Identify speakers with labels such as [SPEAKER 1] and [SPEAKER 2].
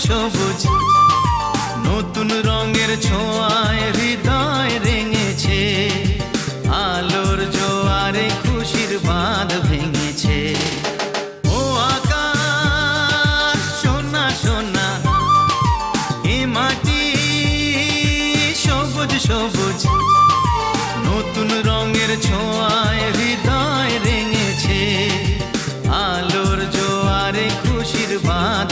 [SPEAKER 1] সবুজ নতুন রঙের ছোঁয়ায় হৃদয় রেঙেছে, আলোর জোয়ারে খুশির বাঁধ ভেঙেছে। ও আকাশ সোনা সোনা, এ মাটি সবুজ সবুজ নতুন রঙের ছোঁয়ায় হৃদয় রেঙেছে, আলোর জোয়ারে খুশির বাঁধ